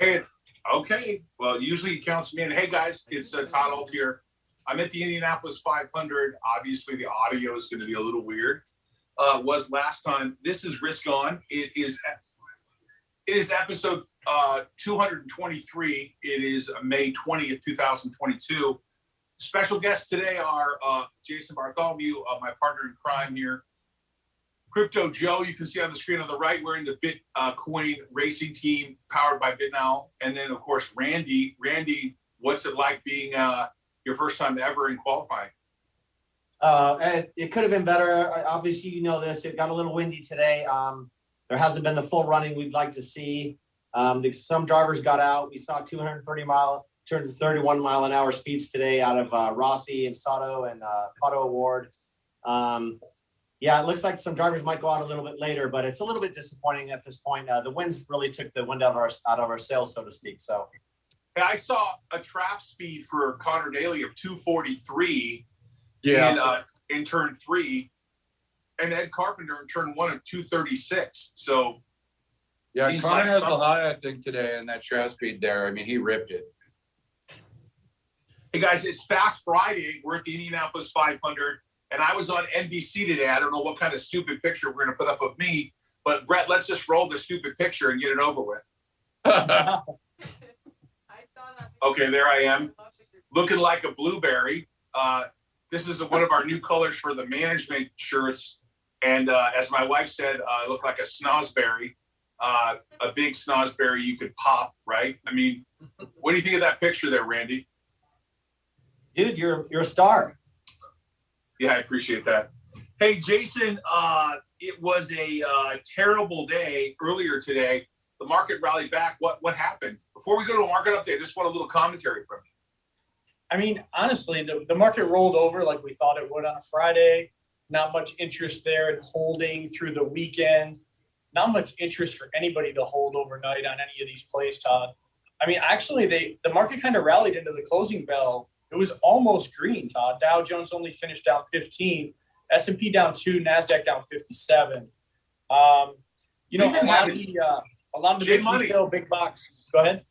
Hey, it's okay. Well, usually it counts me in. Hey guys, it's Todd Ault here. I'm at the Indianapolis 500. Obviously, the audio is going to be a little weird. Was last time. This is Risk On. It is episode 223. It is May 20th, 2022. Special guests today are Jason Bartholomew, my partner in crime here. Crypto Joe, you can see on the screen on the right, we're in the Bitcoin racing team powered by BitNow. And then, of course, Randy. Randy, what's it like being your first time ever in qualifying? It could have been better. Obviously, you know this. It got a little windy today. There hasn't been the full running we'd like to see. Some drivers got out. We saw 231 mile an hour speeds today out of Rossi and Sato and Pato Award. Yeah, it looks like some drivers might go out a little bit later, but it's a little bit disappointing at this point. The winds really took the wind out of our sails, so to speak. So, and I saw a trap speed for Connor Daly of 243 in turn 3, and Ed Carpenter in turn 1 of 236. So, yeah, Connor has the high, I think, today in that trap speed there. I mean, he ripped it. Hey guys, it's Fast Friday. We're at the Indianapolis 500. And I was on NBC today. I don't know what kind of stupid picture we're going to put up of me, but Brett, let's just roll the stupid picture and get it over with. Okay, there I am, looking like a blueberry. This is one of our new colors for the management shirts. And as my wife said, I look like a snozberry, a big snozberry you could pop, right? I mean, what do you think of that picture there, Randy? Dude, you're a star. Yeah, I appreciate that. Hey, Jason, it was a terrible day earlier today. The market rallied back. What happened? Before we go to a market update, I just want a little commentary from you. I mean, honestly, the market rolled over like we thought it would on a Friday. Not much interest there in holding through the weekend. Not much interest for anybody to hold overnight on any of these plays, Todd. I mean, actually, the market kind of rallied into the closing bell. It was almost green, Todd. Dow Jones only finished down 15, S&P down 2, NASDAQ down 57. A lot of the big box. Go ahead.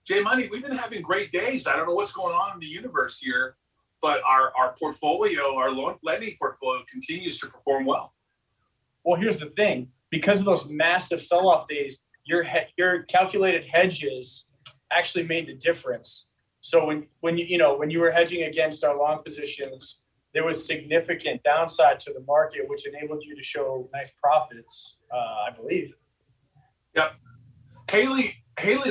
J Money, we've been having great days. I don't know what's going on in the universe here, but our portfolio, our lending portfolio continues to perform well. Well, here's the thing. Because of those massive sell-off days, your calculated hedges actually made the difference. So when you were hedging against our long positions, there was significant downside to the market, which enabled you to show nice profits, I believe. Yep. Haley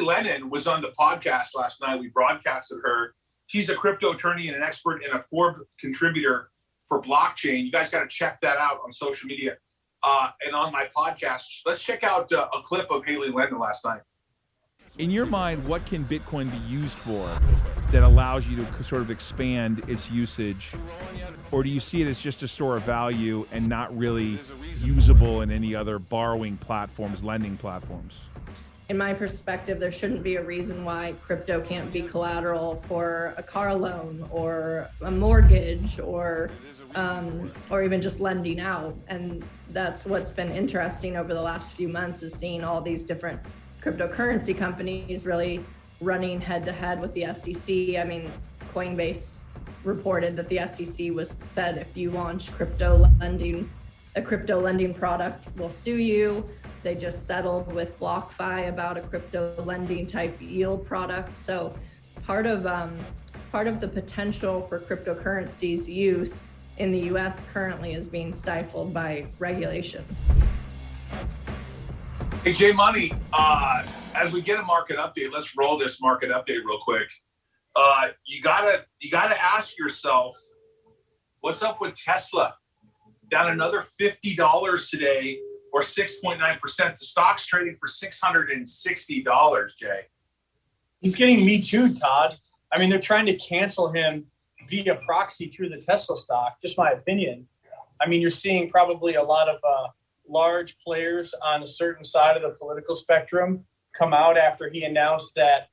Lennon was on the podcast last night. We broadcasted her. She's a crypto attorney and an expert and a Forbes contributor for blockchain. You guys got to check that out on social media and on my podcast. Let's check out a clip of Haley Lennon last night. In your mind, what can Bitcoin be used for that allows you to sort of expand its usage? Or do you see it as just a store of value and not really usable in any other borrowing platforms, lending platforms? In my perspective, there shouldn't be a reason why crypto can't be collateral for a car loan or a mortgage or even just lending out. And that's what's been interesting over the last few months, is seeing all these different cryptocurrency companies really running head to head with the SEC. I mean, Coinbase reported that the SEC said if you launch a crypto lending product, we'll sue you. They just settled with BlockFi about a crypto lending type yield product. So part of the potential for cryptocurrencies use in the US currently is being stifled by regulation. Hey, J Money, as we get a market update, let's roll this market update real quick. You gotta ask yourself, what's up with Tesla? Down another $50 today, or 6.9%. The stock's trading for $660, Jay. He's getting me too, Todd. I mean, they're trying to cancel him via proxy through the Tesla stock, just my opinion. I mean, you're seeing probably a lot of large players on a certain side of the political spectrum come out after he announced that,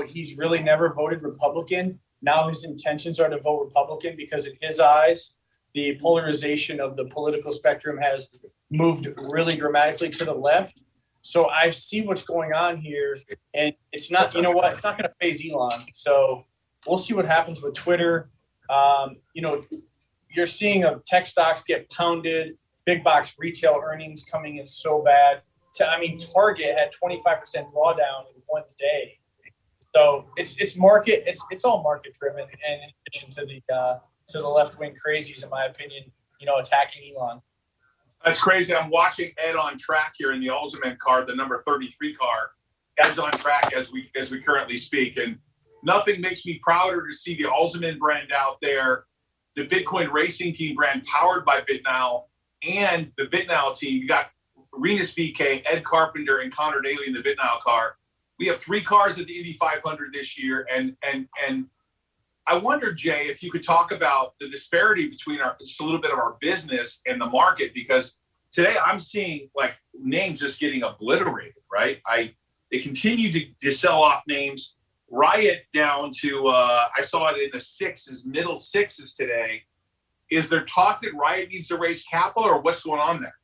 he's really never voted Republican. Now his intentions are to vote Republican because in his eyes, the polarization of the political spectrum has moved really dramatically to the left. So I see what's going on here, and it's not, you know what, it's not going to phase Elon. So we'll see what happens with Twitter. You know, you're seeing tech stocks get pounded, big box retail earnings coming in so bad. I mean, Target had 25% drawdown in one day. So it's market, it's all market driven, and in addition to the left wing crazies, in my opinion, you know, attacking Elon. That's crazy. I'm watching Ed on track here in the Ultimate car, the number 33 car. Ed's on track as we currently speak, and nothing makes me prouder to see the Ultimate brand out there, the Bitcoin racing team brand powered by BitNow, and the BitNow team. You got Renus BK, Ed Carpenter, and Connor Daly in the BitNow car. We have 3 cars at the Indy 500 this year, and I wonder, Jay, if you could talk about the disparity between just a little bit of our business and the market, because today I'm seeing like names just getting obliterated, right? They continue to sell off names. Riot down to, I saw it in the middle sixes today. Is there talk that Riot needs to raise capital, or what's going on there?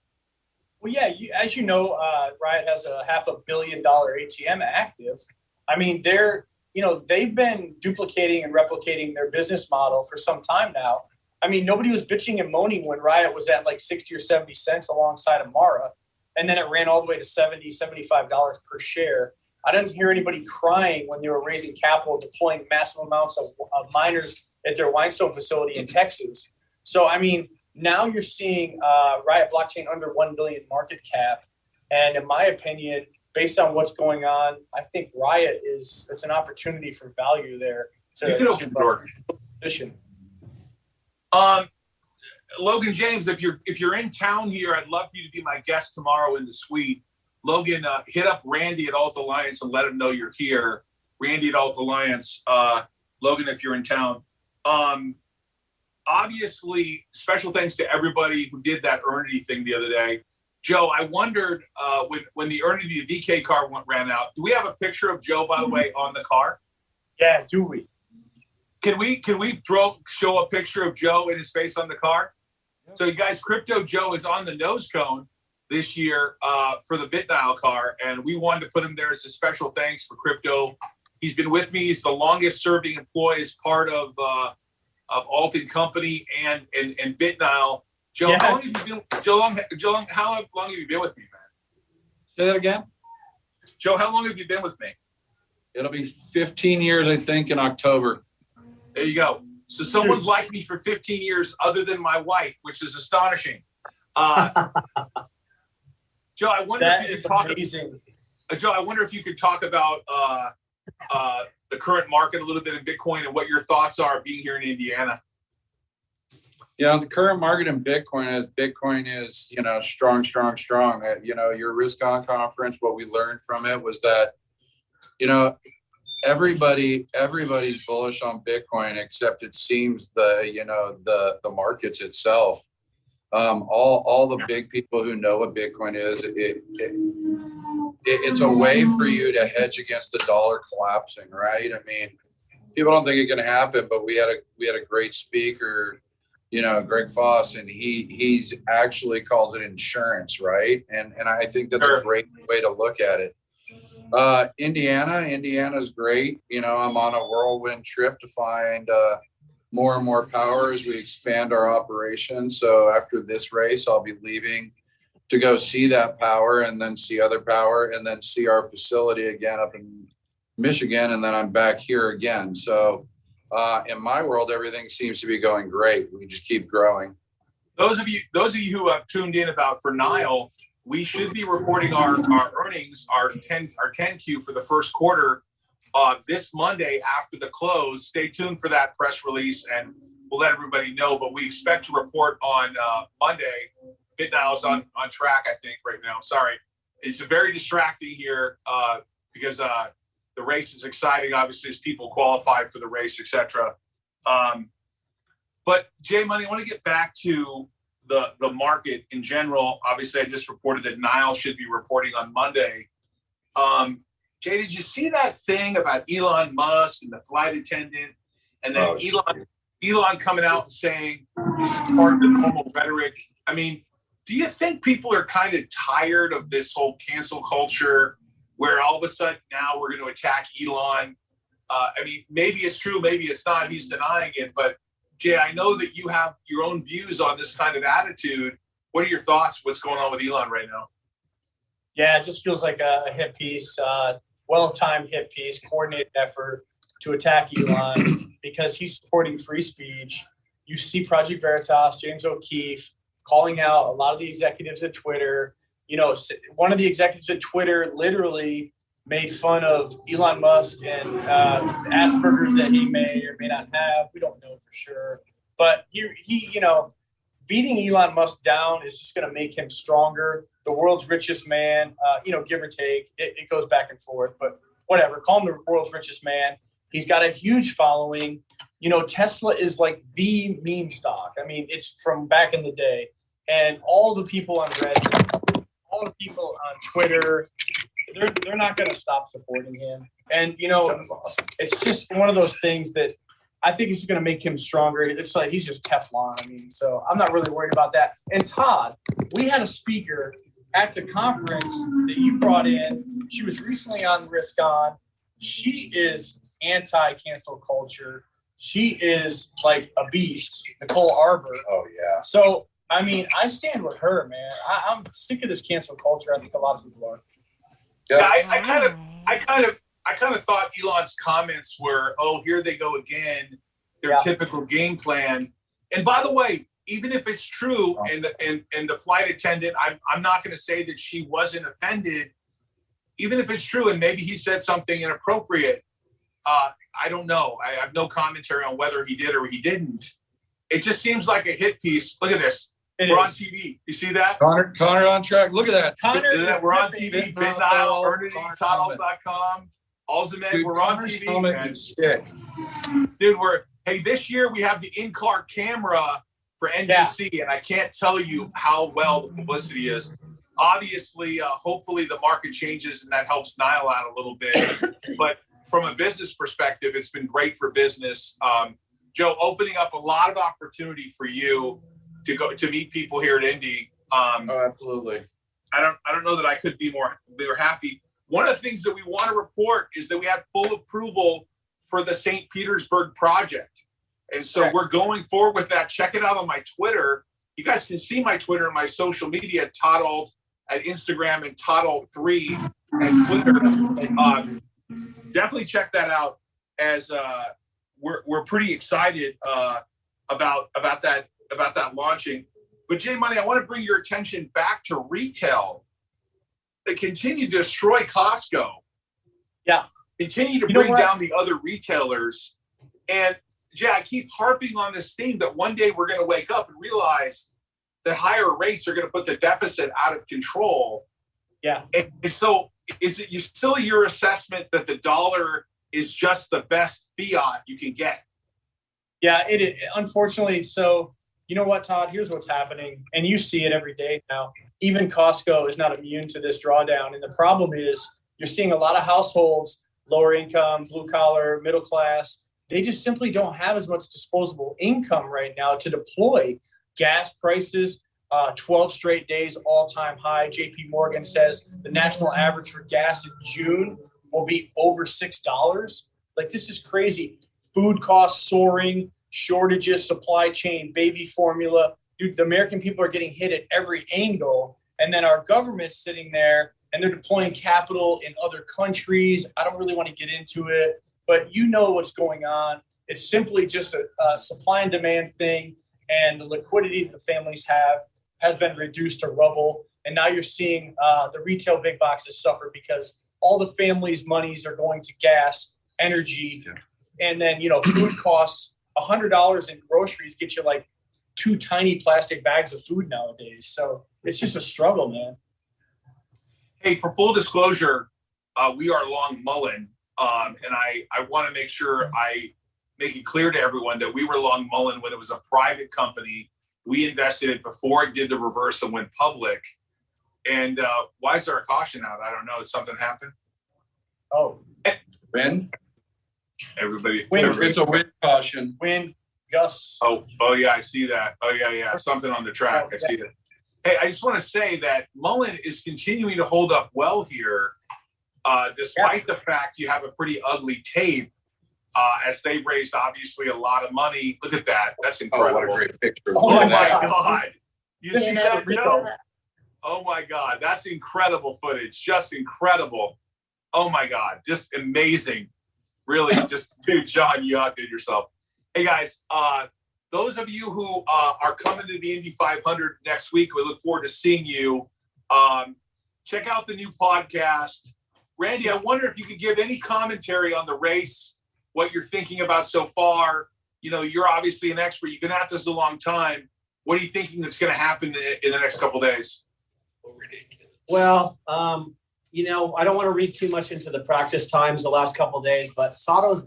Well, yeah, as you know, Riot has a $500 million ATM active. I mean, they've been duplicating and replicating their business model for some time now. I mean, nobody was bitching and moaning when Riot was at like 60 or 70 cents alongside Amara, and then it ran all the way to $70, $75 per share. I didn't hear anybody crying when they were raising capital, deploying massive amounts of miners at their Whinstone facility in Texas. So, I mean, now you're seeing Riot blockchain under 1 billion market cap. And in my opinion, based on what's going on, I think Riot it's an opportunity for value there to position. Logan James, if you're in town here, I'd love for you to be my guest tomorrow in the suite. Logan, hit up Randy at Alt Alliance and let him know you're here. Randy at Alt Alliance. Logan, if you're in town. Obviously, special thanks to everybody who did that Earnity thing the other day. Joe, I wondered when the Earnity VK car ran out, do we have a picture of Joe, by the way, on the car? Yeah, do we? Can we show a picture of Joe and his face on the car? So you guys, Crypto Joe is on the nose cone this year for the BitNow car, and we wanted to put him there as a special thanks for Crypto. He's been with me. He's the longest serving employee as part of Alt & Company and BitNow. Joe, how long have you been? Joe, how long have you been with me, man? Say that again. Joe, how long have you been with me? It'll be 15 years, I think, in October. There you go. So someone's liked me for 15 years other than my wife, which is astonishing. Joe, I wonder if you could talk. Amazing. Joe, I wonder if you could talk about the current market a little bit in Bitcoin and what your thoughts are being here in Indiana. Yeah, the current market in Bitcoin is, you know, strong. You know, your risk on conference, what we learned from it was that, you know, everybody's bullish on Bitcoin, except it seems the markets itself. All the big people who know what Bitcoin is, it's a way for you to hedge against the dollar collapsing, right? I mean, people don't think it can happen, but we had a great speaker, you know, Greg Foss, and he's actually calls it insurance, right? And I think that's a great way to look at it. Indiana's great. You know, I'm on a whirlwind trip to find more and more power as we expand our operations. So after this race, I'll be leaving to go see that power and then see other power and then see our facility again up in Michigan. And then I'm back here again. So in my world, everything seems to be going great. We just keep growing. Those of you who have tuned in for Nile, we should be reporting our earnings, our 10Q for the first quarter this Monday after the close. Stay tuned for that press release and we'll let everybody know, but we expect to report on Monday. BitNow is on track, I think, right now. Sorry. It's very distracting here because the race is exciting, obviously, as people qualify for the race, etc. But Jay Money, I want to get back to the market in general. Obviously, I just reported that Nile should be reporting on Monday. Jay, did you see that thing about Elon Musk and the flight attendant, and then Elon coming out and saying this is part of the normal rhetoric? I mean, do you think people are kind of tired of this whole cancel culture where all of a sudden now we're going to attack Elon? I mean, maybe it's true, maybe it's not. He's denying it. But Jay, I know that you have your own views on this kind of attitude. What are your thoughts? What's going on with Elon right now? Yeah, it just feels like a hit piece, well-timed hit piece, coordinated effort to attack Elon because he's supporting free speech. You see Project Veritas, James O'Keefe, calling out a lot of the executives at Twitter. You know, one of the executives at Twitter literally made fun of Elon Musk and Asperger's that he may or may not have. We don't know for sure. But he you know, beating Elon Musk down is just going to make him stronger. The world's richest man, you know, give or take. It goes back and forth. But whatever, call him the world's richest man. He's got a huge following. You know, Tesla is like the meme stock. I mean, it's from back in the day. And all the people on Reddit, all the people on Twitter, they're not going to stop supporting him. And, you know, it's just one of those things that I think is going to make him stronger. It's like he's just Teflon. I mean, so I'm not really worried about that. And Todd, we had a speaker at the conference that you brought in. She was recently on Risk On. She is anti-cancel culture. She is like a beast, Nicole Arbor. Oh, yeah. So, I mean, I stand with her, man. I'm sick of this cancel culture. I think a lot of people are. Yeah, I kind of thought Elon's comments were, oh, here they go again, their typical game plan. And by the way, even if it's true, and the flight attendant, I'm not going to say that she wasn't offended. Even if it's true, and maybe he said something inappropriate, I don't know. I have no commentary on whether he did or he didn't. It just seems like a hit piece. Look at this. We're on TV. You see that? Connor on track. Look at that. We're on TV. Midnight, Eternity, ToddAult.com, Alzamed. We're on TV. Man. Sick. Dude, this year we have the in-car camera for NBC, and I can't tell you how well the publicity is. Obviously, hopefully the market changes and that helps Niall out a little bit. But from a business perspective, it's been great for business. Joe, opening up a lot of opportunity for you to meet people here at Indy. Oh, absolutely. I don't know that I could be more happy. One of the things that we want to report is that we have full approval for the St. Petersburg project. And so we're going forward with that. Check it out on my Twitter. You guys can see my Twitter and my social media at Todd Ault at Instagram and Todd Ault3 at Twitter. Definitely check that out as we're pretty excited about that launching. But Jay Money, I want to bring your attention back to retail. They continue to destroy Costco. Yeah. Continue to bring down the other retailers. And Jay, I keep harping on this theme that one day we're going to wake up and realize that higher rates are going to put the deficit out of control. Yeah. And so is it still your assessment that the dollar is just the best fiat you can get? Yeah, it is. Unfortunately, so you know what, Todd? Here's what's happening, and you see it every day now. Even Costco is not immune to this drawdown, and the problem is you're seeing a lot of households, lower income, blue collar, middle class. They just simply don't have as much disposable income right now to deploy. Gas prices, 12 straight days, all-time high. JP Morgan says the national average for gas in June will be over $6. Like, this is crazy. Food costs soaring, shortages, supply chain, baby formula. Dude, the American people are getting hit at every angle. And then our government's sitting there and they're deploying capital in other countries. I don't really want to get into it, but you know what's going on. It's simply just a supply and demand thing. And the liquidity that the families have has been reduced to rubble. And now you're seeing the retail big boxes suffer because all the families' monies are going to gas, energy, and then, food costs. $100 in groceries get you like 2 tiny plastic bags of food nowadays. So it's just a struggle, man. Hey, for full disclosure, we are long Mullen. And I want to make sure I make it clear to everyone that we were long Mullen when it was a private company. We invested it before it did the reverse and went public. And why is there a caution out? I don't know. Did something happen? Oh, Wind? Everybody. It's a wind caution. Wind, gusts. Oh yeah, I see that. Oh yeah. Something on the track. I see it. Hey, I just want to say that Mullen is continuing to hold up well here, despite the fact you have a pretty ugly tape, as they raised obviously a lot of money. Look at that. That's Oh, incredible. what a great picture. Oh Look at my that. God. You see This that, is Joe? Oh my God. That's incredible footage. Just incredible. Oh my God. Just amazing. Really, just, dude, John, you outdid yourself. Hey guys, those of you who are coming to the Indy 500 next week, we look forward to seeing you. Check out the new podcast. Randy, I wonder if you could give any commentary on the race, what you're thinking about so far. You know, you're obviously an expert. You've been at this a long time. What are you thinking that's going to happen in the next couple of days? Well, you know, I don't want to read too much into the practice times the last couple of days, but Sato's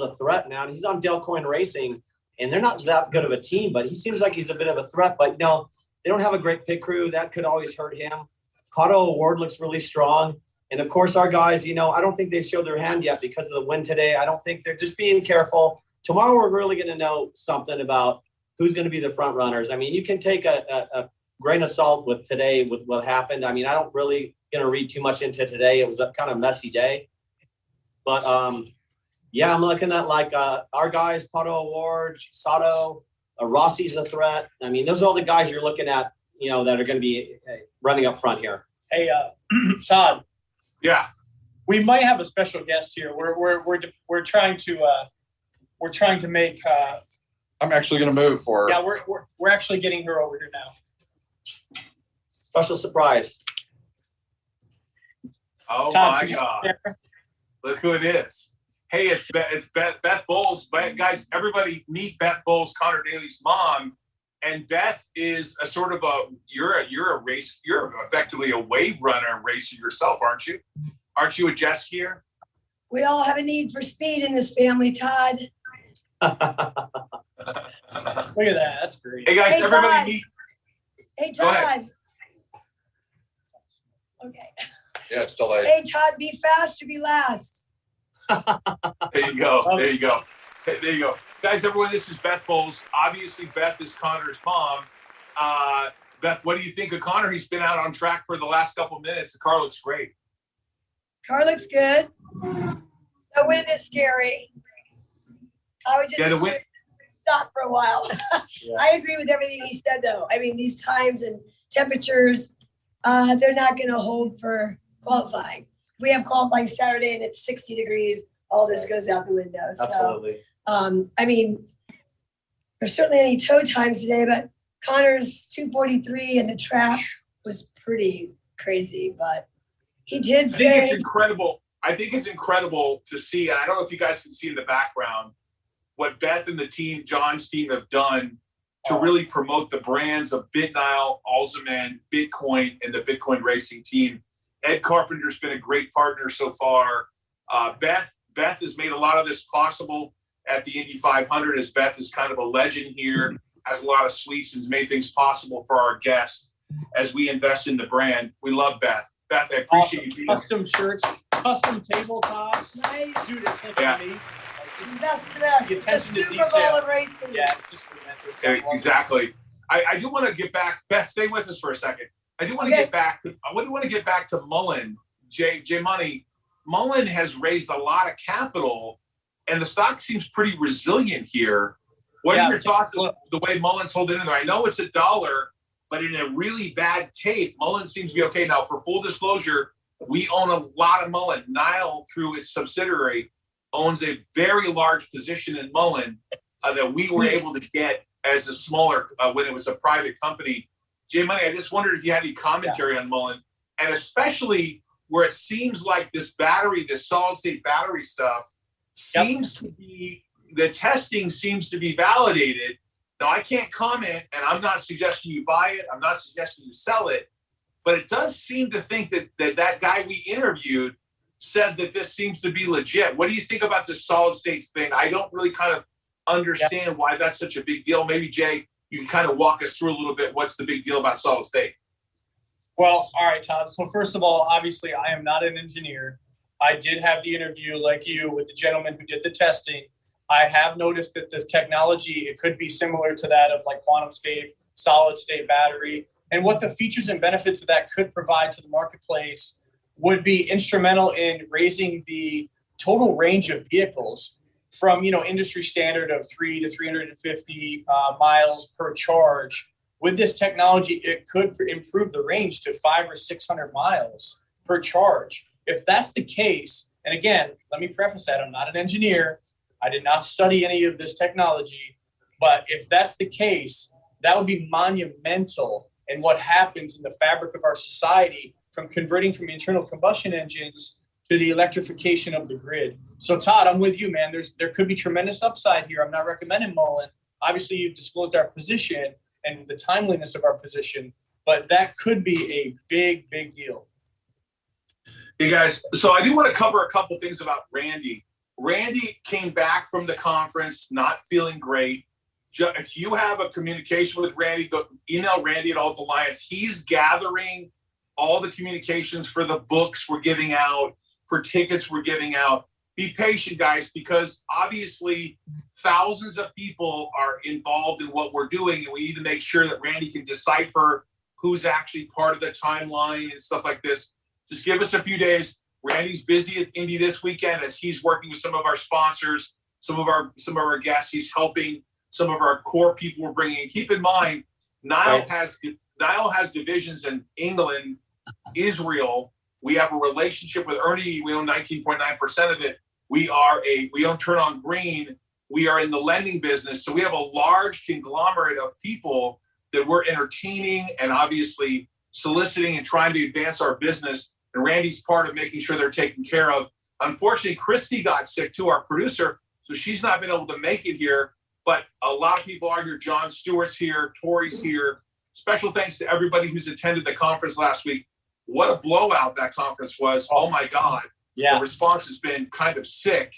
a threat now. He's on Delcoin Racing, and they're not that good of a team, but he seems like he's a bit of a threat. But, you know, they don't have a great pit crew. That could always hurt him. Pato Award looks really strong. And, of course, our guys, you know, I don't think they've showed their hand yet because of the win today. I don't think they're just being careful. Tomorrow we're really going to know something about who's going to be the front runners. I mean, you can take a grain of salt with today, with what happened. I mean, I don't really going to read too much into today. It was a kind of messy day. But, yeah, I'm looking at like our guys, Pato Award, Sato, Rossi's a threat. I mean, those are all the guys you're looking at, you know, that are going to be running up front here. Hey, Todd, Yeah. we might have a special guest here. We're trying to make. I'm actually going to move for her. Yeah, we're actually getting her over here now. Special surprise. Oh, Todd, my can you God. sit there? Look who it is. Hey, it's Beth Bowles. Guys, everybody meet Beth Bowles, Connor Daly's mom. And Beth is a sort of you're effectively a wave runner racer yourself, aren't you? Aren't you a jet skier? We all have a need for speed in this family, Todd. Look at that. That's great. Hey guys, Hey, everybody Todd. meet. Hey, Go ahead. Todd. Okay. Yeah, it's delayed. Hey, Todd, be fast or be last. There you go. There you go. There you go. Guys, everyone, this is Beth Bowles. Obviously, Beth is Connor's mom. Beth, what do you think of Connor? He's been out on track for the last couple of minutes. The car looks great. Car looks good. The wind is scary. I would just Yeah, the wind- stop for a while. Yeah. I agree with everything he said, though. I mean, these times and temperatures, they're not going to hold for qualifying. We have qualifying Saturday and it's 60 degrees. All this goes out the window. Absolutely. So, I mean, there's certainly any tow times today, but Connor's 2:43 and the trap was pretty crazy, but he did I think it's say, incredible. I think it's incredible to see. And I don't know if you guys can see in the background what Beth and the team, John's team, have done to really promote the brands of BitNile, Alzaman, Bitcoin, and the Bitcoin racing team. Ed Carpenter's been a great partner so far. Beth has made a lot of this possible at the Indy 500, as Beth is kind of a legend here, has a lot of sweets and has made things possible for our guests as we invest in the brand. We love Beth. Beth, I appreciate you being here. Custom shirts, custom tabletops. nice, Dude, attention Yeah. to me. Like, just, best of the best. The It's a attention to Super detail. Bowl of racing. yeah, just relentless. Exactly. I do want to get back. Beth, stay with us for a second. I do want to Okay. get back. I want to get back to Mullen. J Money. Mullen has raised a lot of capital, and the stock seems pretty resilient here. What Yeah, are your take a thoughts look. of the way Mullen's holding in there? I know it's $1, but in a really bad tape, Mullen seems to be okay. Now, for full disclosure, we own a lot of Mullen. Nile, through its subsidiary, owns a very large position in Mullen that we were able to get as a smaller, when it was a private company. Jay Money, I just wondered if you had any commentary on Mullen, and especially where it seems like this battery, this solid state battery stuff seems to be, the testing seems to be validated. Now, I can't comment, and I'm not suggesting you buy it. I'm not suggesting you sell it, but it does seem to think that guy we interviewed said that this seems to be legit. What do you think about this solid states thing? I don't really kind of understand why that's such a big deal. Maybe Jay, you can kind of walk us through a little bit. What's the big deal about solid state? Well, all right, Todd. So first of all, obviously, I am not an engineer. I did have the interview like you with the gentleman who did the testing. I have noticed that this technology, it could be similar to that of like quantum state, solid state battery. and what the features and benefits of that could provide to the marketplace would be instrumental in raising the total range of vehicles from, industry standard of 3 to 350 miles per charge. With this technology, it could improve the range to 500 or 600 miles per charge. If that's the case, and again, let me preface that I'm not an engineer. I did not study any of this technology, but if that's the case, that would be monumental in what happens in the fabric of our society from converting from internal combustion engines to the electrification of the grid. So Todd, I'm with you, man. There could be tremendous upside here. I'm not recommending Mullen. Obviously, you've disclosed our position and the timeliness of our position, but that could be a big, big deal. Hey guys, so I do want to cover a couple things about Randy. Randy came back from the conference not feeling great. If you have a communication with Randy, go email Randy at Ault Alliance. He's gathering all the communications for the books we're giving out, for tickets we're giving out. Be patient, guys, because obviously thousands of people are involved in what we're doing, and we need to make sure that Randy can decipher who's actually part of the timeline and stuff like this. Just give us a few days. Randy's busy at Indy this weekend as he's working with some of our sponsors, some of our guests. He's helping some of our core people we're bringing. Keep in mind, Nile has divisions in England, Israel. We have a relationship with Ernie. We own 19.9% of it. We own Turn On Green. We are in the lending business. So we have a large conglomerate of people that we're entertaining and obviously soliciting and trying to advance our business. And Randy's part of making sure they're taken care of. Unfortunately, Christy got sick too, our producer, so she's not been able to make it here. But a lot of people are here. John Stewart's here, Tori's here. Special thanks to everybody who's attended the conference last week. What a blowout that conference was. Oh my God. Yeah. The response has been kind of sick.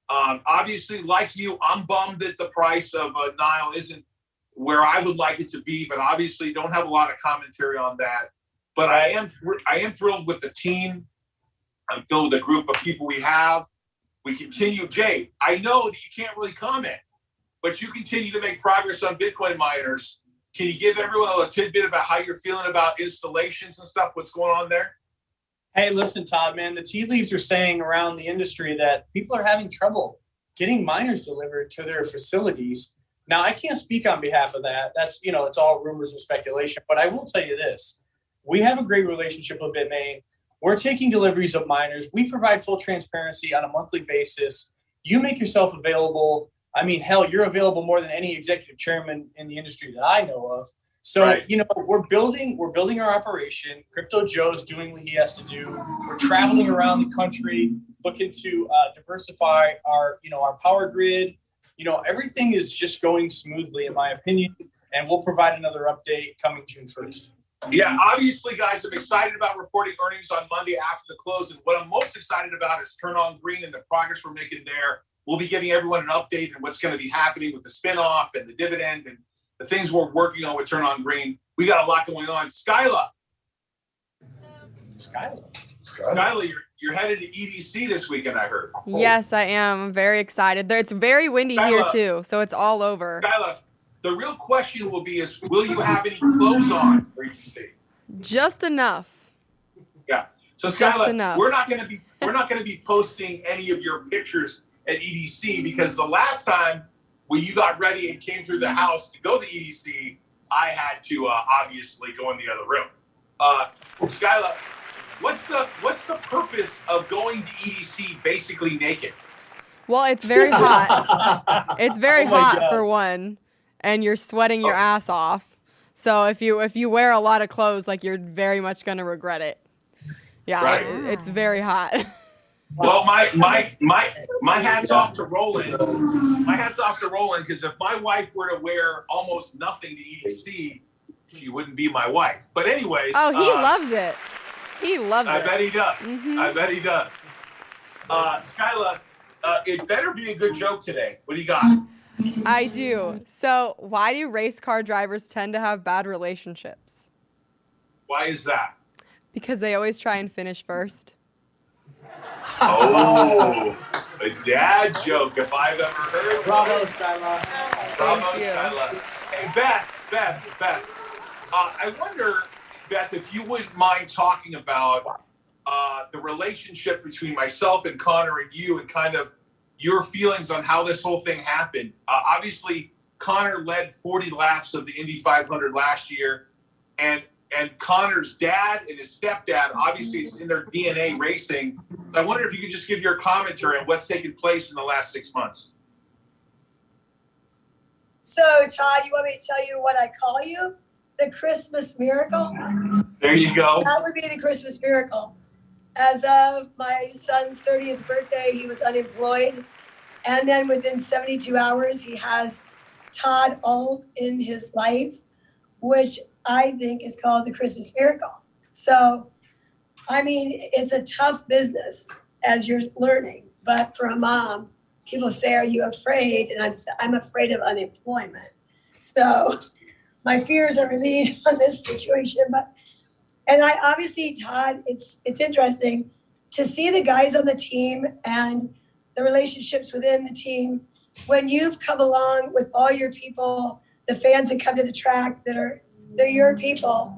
Obviously, like you, I'm bummed that the price of Nile isn't where I would like it to be, but obviously don't have a lot of commentary on that. But I am thrilled with the team. I'm thrilled with the group of people we have. We continue. Jay, I know that you can't really comment, but you continue to make progress on Bitcoin miners. Can you give everyone a tidbit about how you're feeling about installations and stuff? What's going on there? Hey, listen, Todd, man, the tea leaves are saying around the industry that people are having trouble getting miners delivered to their facilities. Now, I can't speak on behalf of that. That's, it's all rumors and speculation. But I will tell you this. We have a great relationship with Bitmain. We're taking deliveries of miners. We provide full transparency on a monthly basis. You make yourself available. I mean, hell, you're available more than any executive chairman in the industry that I know of. So, right. We're building our operation. Crypto Joe's doing what he has to do. We're traveling around the country, looking to diversify our power grid. Everything is just going smoothly, in my opinion. And we'll provide another update coming June 1st. Yeah, obviously, guys, I'm excited about reporting earnings on Monday after the close. And what I'm most excited about is Turn On Green and the progress we're making there. We'll be giving everyone an update on what's going to be happening with the spinoff and the dividend and the things we're working on with Turn On Green. We got a lot going on. Skyla, you're headed to EDC this weekend, I heard. Yes, I am. I'm very excited. It's very windy here, too, so it's all over. Skyla, the real question will be is, will you have any clothes on for EDC? Just enough. Yeah. So Skyla, we're not going to be posting any of your pictures at EDC because the last time when you got ready and came through the house to go to EDC, I had to obviously go in the other room. Skyla, what's the purpose of going to EDC basically naked? Well, it's very hot. It's very hot for one, and you're sweating your ass off. So if you wear a lot of clothes, like, you're very much gonna regret it. Yeah, right. It's very hot. Well, my hat's off to Roland. My hat's off to Roland because if my wife were to wear almost nothing to EDC, she wouldn't be my wife. But anyways. Oh, he loves it. He loves it. I bet he does. Mm-hmm. I bet he does. Skyla, it better be a good joke today. What do you got? I do. So, why do race car drivers tend to have bad relationships? Why is that? Because they always try and finish first. Oh, a dad joke if I've ever heard one. Bravo, Skyla. Bravo, Skyla. Hey, Beth. I wonder, Beth, if you wouldn't mind talking about the relationship between myself and Connor and you, and kind of your feelings on how this whole thing happened. Obviously, Connor led 40 laps of the Indy 500 last year, and Connor's dad and his stepdad, obviously it's in their DNA racing. I wonder if you could just give your commentary on what's taken place in the last 6 months. So, Todd, you want me to tell you what I call you? The Christmas miracle? There you go. That would be the Christmas miracle. As of my son's 30th birthday, he was unemployed. And then within 72 hours, he has Todd Ault in his life, which I think is called the Christmas miracle. So, I mean, it's a tough business as you're learning. But for a mom, people say, are you afraid? And I'm afraid of unemployment. So my fears are relieved on this situation. And I obviously, Todd, it's interesting to see the guys on the team and the relationships within the team. When you've come along with all your people, the fans that come to the track they're your people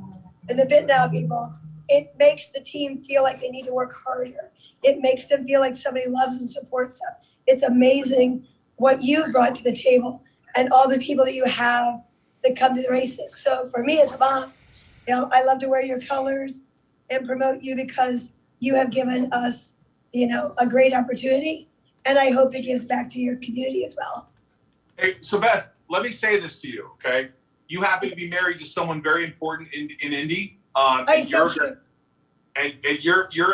and the Bit Now people, it makes the team feel like they need to work harder. It makes them feel like somebody loves and supports them. It's amazing what you brought to the table and all the people that you have that come to the races. So for me as a mom, I love to wear your colors and promote you because you have given us, a great opportunity. And I hope it gives back to your community as well. Hey, so Beth, let me say this to you, okay? You happen to be married to someone very important in Indy. And you're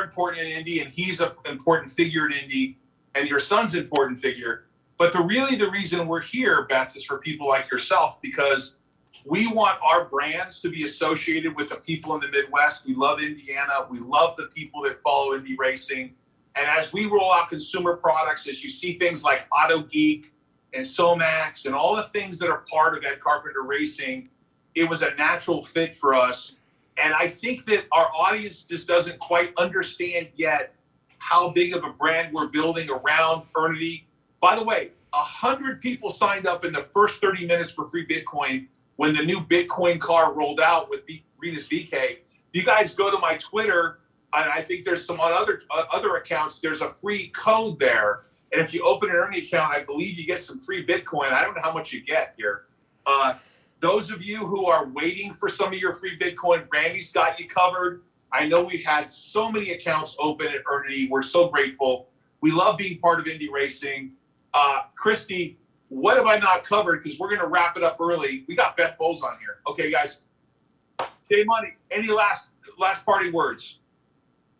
important in Indy, and he's an important figure in Indy, and your son's an important figure. But the reason we're here, Beth, is for people like yourself, because we want our brands to be associated with the people in the Midwest. We love Indiana. We love the people that follow Indy racing. And as we roll out consumer products, as you see things like Auto Geek and Somax and all the things that are part of Ed Carpenter Racing, it was a natural fit for us. And I think that our audience just doesn't quite understand yet how big of a brand we're building around Ernity. By the way, 100 people signed up in the first 30 minutes for free Bitcoin when the new Bitcoin car rolled out with Venus VK. You guys go to my Twitter, and I think there's some on other accounts. There's a free code there. And if you open an Ernity account, I believe you get some free Bitcoin. I don't know how much you get here. Those of you who are waiting for some of your free Bitcoin, Randy's got you covered. I know we've had so many accounts open at Ernity. We're so grateful. We love being part of Indy Racing. Christy, what have I not covered? Because we're going to wrap it up early. We got Beth Bowles on here. Okay, guys. Jay Money, any last parting words?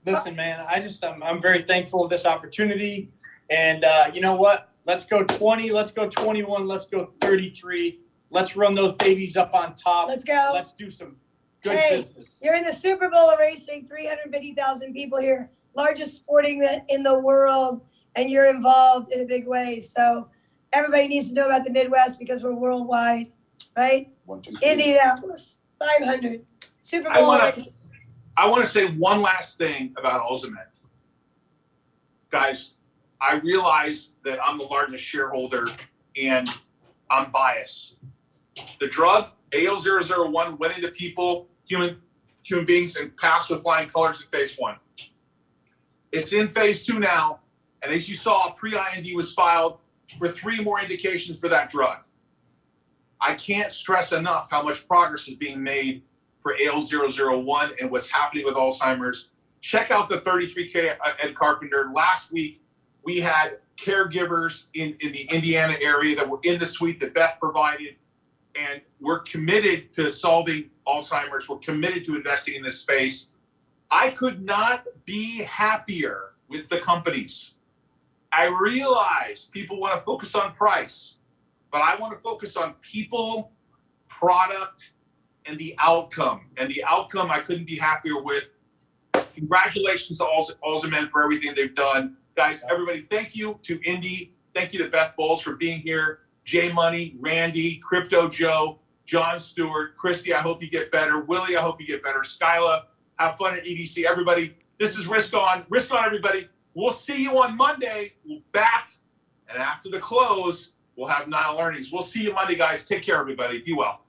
Listen, man, I'm very thankful of this opportunity. And you know what? Let's go 20. Let's go 21. Let's go 33. Let's run those babies up on top. Let's go. Let's do some good business. You're in the Super Bowl of racing, 350,000 people here, largest sporting event in the world, and you're involved in a big way. So everybody needs to know about the Midwest because we're worldwide, right? 1, 2, 3. Indianapolis, 500, Super Bowl racing. I want to say one last thing about Ultimate. Guys, I realize that I'm the largest shareholder and I'm biased. The drug, AL001, went into people, human beings, and passed with flying colors in phase 1. It's in phase 2 now, and as you saw, pre-IND was filed for 3 more indications for that drug. I can't stress enough how much progress is being made for AL001 and what's happening with Alzheimer's. Check out the 33K Ed Carpenter. Last week, we had caregivers in the Indiana area that were in the suite that Beth provided. And we're committed to solving Alzheimer's. We're committed to investing in this space. I could not be happier with the companies. I realize people want to focus on price, but I want to focus on people, product, and the outcome. And the outcome I couldn't be happier with. Congratulations to Alzheimer's for everything they've done. Guys, everybody, thank you to Indy. Thank you to Beth Bowles for being here. Jay Money, Randy, Crypto Joe, John Stewart, Christy, I hope you get better. Willie, I hope you get better. Skyla, have fun at EDC. Everybody, this is Risk On. Risk On, everybody. We'll see you on Monday. We'll back. And after the close, we'll have 9 earnings. We'll see you Monday, guys. Take care, everybody. Be well.